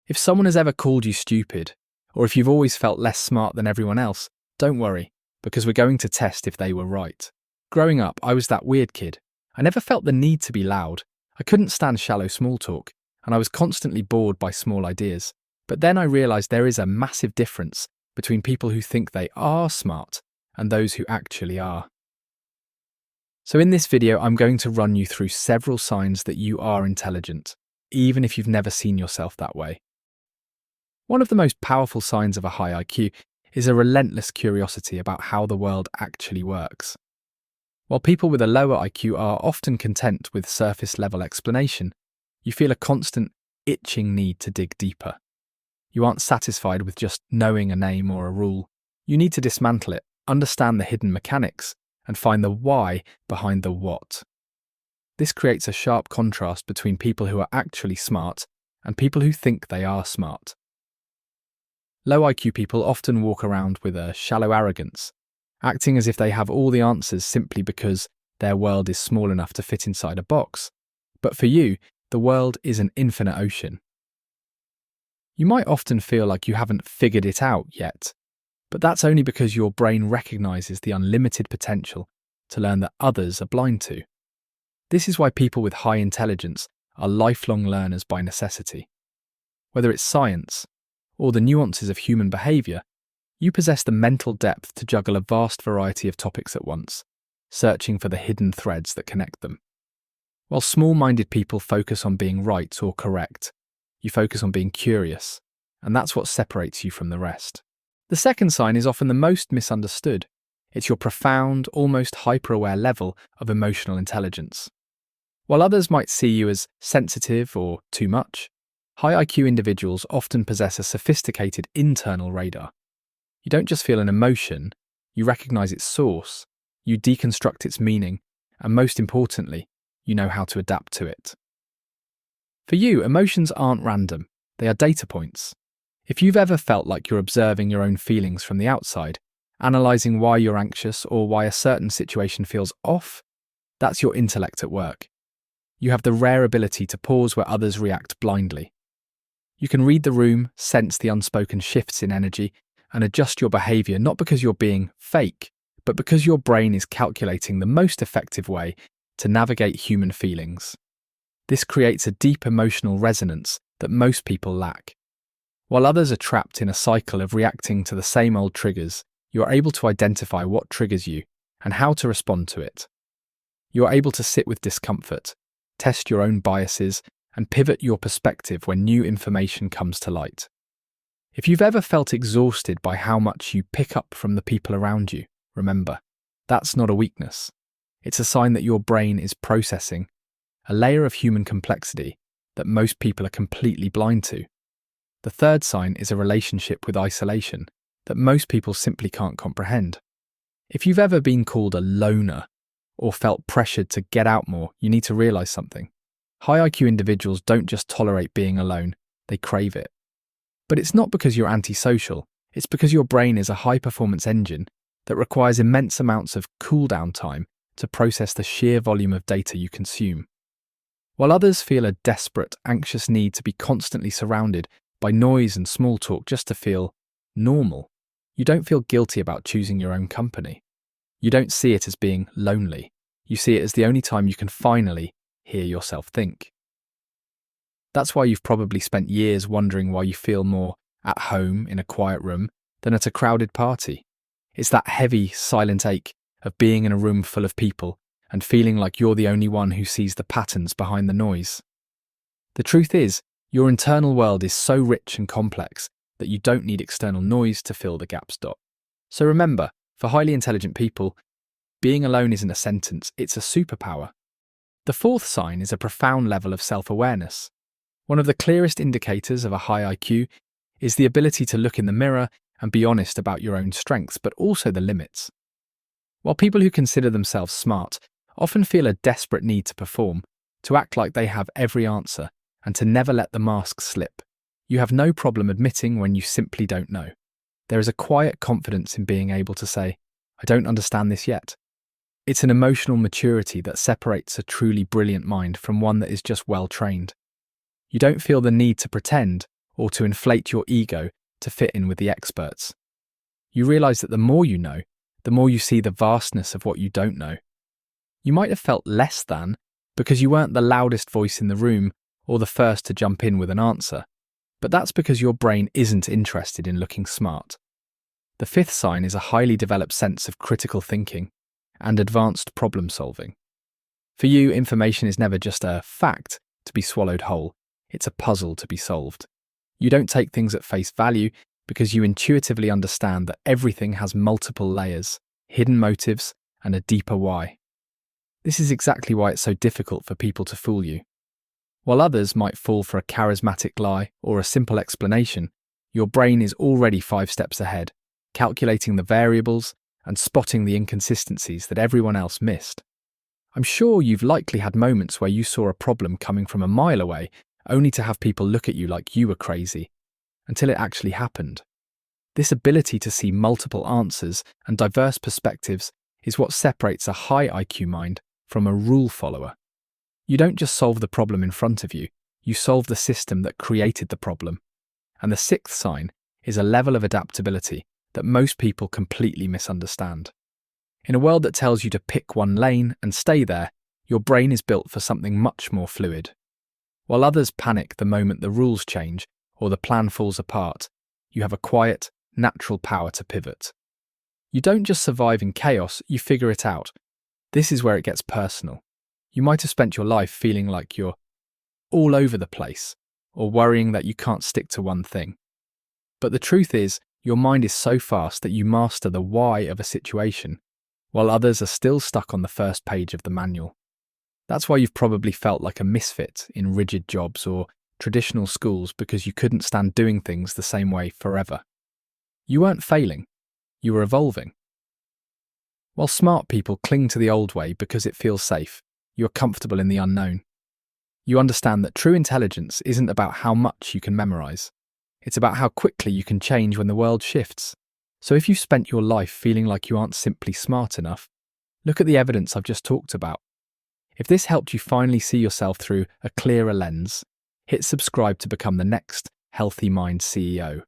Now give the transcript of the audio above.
If someone has ever called you stupid, or if you've always felt less smart than everyone else, don't worry, because we're going to test if they were right. Growing up, I was that weird kid. I never felt the need to be loud. I couldn't stand shallow small talk, and I was constantly bored by small ideas. But then I realised there is a massive difference between people who think they are smart and those who actually are. So in this video, I'm going to run you through several signs that you are intelligent, even if you've never seen yourself that way. One of the most powerful signs of a high IQ is a relentless curiosity about how the world actually works. While people with a lower IQ are often content with surface-level explanation, you feel a constant, itching need to dig deeper. You aren't satisfied with just knowing a name or a rule. You need to dismantle it, understand the hidden mechanics, and find the why behind the what. This creates a sharp contrast between people who are actually smart and people who think they are smart. Low IQ people often walk around with a shallow arrogance, acting as if they have all the answers simply because their world is small enough to fit inside a box. But for you, the world is an infinite ocean. You might often feel like you haven't figured it out yet, but that's only because your brain recognizes the unlimited potential to learn that others are blind to. This is why people with high intelligence are lifelong learners by necessity. Whether it's science or the nuances of human behavior, you possess the mental depth to juggle a vast variety of topics at once, searching for the hidden threads that connect them. While small-minded people focus on being right or correct, you focus on being curious, and that's what separates you from the rest. The second sign is often the most misunderstood. It's your profound, almost hyper-aware level of emotional intelligence. While others might see you as sensitive or too much, high IQ individuals often possess a sophisticated internal radar. You don't just feel an emotion, you recognize its source, you deconstruct its meaning, and most importantly, you know how to adapt to it. For you, emotions aren't random, they are data points. If you've ever felt like you're observing your own feelings from the outside, analyzing why you're anxious or why a certain situation feels off, that's your intellect at work. You have the rare ability to pause where others react blindly. You can read the room, sense the unspoken shifts in energy, and adjust your behavior not because you're being fake, but because your brain is calculating the most effective way to navigate human feelings. This creates a deep emotional resonance that most people lack. While others are trapped in a cycle of reacting to the same old triggers, you are able to identify what triggers you and how to respond to it. You are able to sit with discomfort, test your own biases, and pivot your perspective when new information comes to light. If you've ever felt exhausted by how much you pick up from the people around you, remember, that's not a weakness. It's a sign that your brain is processing a layer of human complexity that most people are completely blind to. The third sign is a relationship with isolation that most people simply can't comprehend. If you've ever been called a loner or felt pressured to get out more, you need to realize something. High IQ individuals don't just tolerate being alone, they crave it. But it's not because you're antisocial, it's because your brain is a high-performance engine that requires immense amounts of cool-down time to process the sheer volume of data you consume. While others feel a desperate, anxious need to be constantly surrounded by noise and small talk just to feel normal, you don't feel guilty about choosing your own company. You don't see it as being lonely. You see it as the only time you can finally hear yourself think. That's why you've probably spent years wondering why you feel more at home in a quiet room than at a crowded party. It's that heavy, silent ache of being in a room full of people and feeling like you're the only one who sees the patterns behind the noise. The truth is, your internal world is so rich and complex that you don't need external noise to fill the gaps. So remember, for highly intelligent people, being alone isn't a sentence, it's a superpower. The fourth sign is a profound level of self-awareness. One of the clearest indicators of a high IQ is the ability to look in the mirror and be honest about your own strengths, but also the limits. While people who consider themselves smart often feel a desperate need to perform, to act like they have every answer, and to never let the mask slip, you have no problem admitting when you simply don't know. There is a quiet confidence in being able to say, I don't understand this yet. It's an emotional maturity that separates a truly brilliant mind from one that is just well trained. You don't feel the need to pretend or to inflate your ego to fit in with the experts. You realize that the more you know, the more you see the vastness of what you don't know. You might have felt less than because you weren't the loudest voice in the room or the first to jump in with an answer, but that's because your brain isn't interested in looking smart. The fifth sign is a highly developed sense of critical thinking and advanced problem solving. For you, information is never just a fact to be swallowed whole, it's a puzzle to be solved. You don't take things at face value because you intuitively understand that everything has multiple layers, hidden motives, and a deeper why. This is exactly why it's so difficult for people to fool you. While others might fall for a charismatic lie or a simple explanation, your brain is already 5 steps ahead, calculating the variables and spotting the inconsistencies that everyone else missed. I'm sure you've likely had moments where you saw a problem coming from a mile away, only to have people look at you like you were crazy, until it actually happened. This ability to see multiple answers and diverse perspectives is what separates a high IQ mind from a rule follower. You don't just solve the problem in front of you, you solve the system that created the problem. And the sixth sign is a level of adaptability that most people completely misunderstand. In a world that tells you to pick one lane and stay there, your brain is built for something much more fluid. While others panic the moment the rules change or the plan falls apart, you have a quiet, natural power to pivot. You don't just survive in chaos, you figure it out. This is where it gets personal. You might have spent your life feeling like you're all over the place or worrying that you can't stick to one thing. But the truth is, your mind is so fast that you master the why of a situation, while others are still stuck on the first page of the manual. That's why you've probably felt like a misfit in rigid jobs or traditional schools because you couldn't stand doing things the same way forever. You weren't failing, you were evolving. While smart people cling to the old way because it feels safe, you're comfortable in the unknown. You understand that true intelligence isn't about how much you can memorize. It's about how quickly you can change when the world shifts. So if you've spent your life feeling like you aren't simply smart enough, look at the evidence I've just talked about. If this helped you finally see yourself through a clearer lens, hit subscribe to become the next Healthy Mind CEO.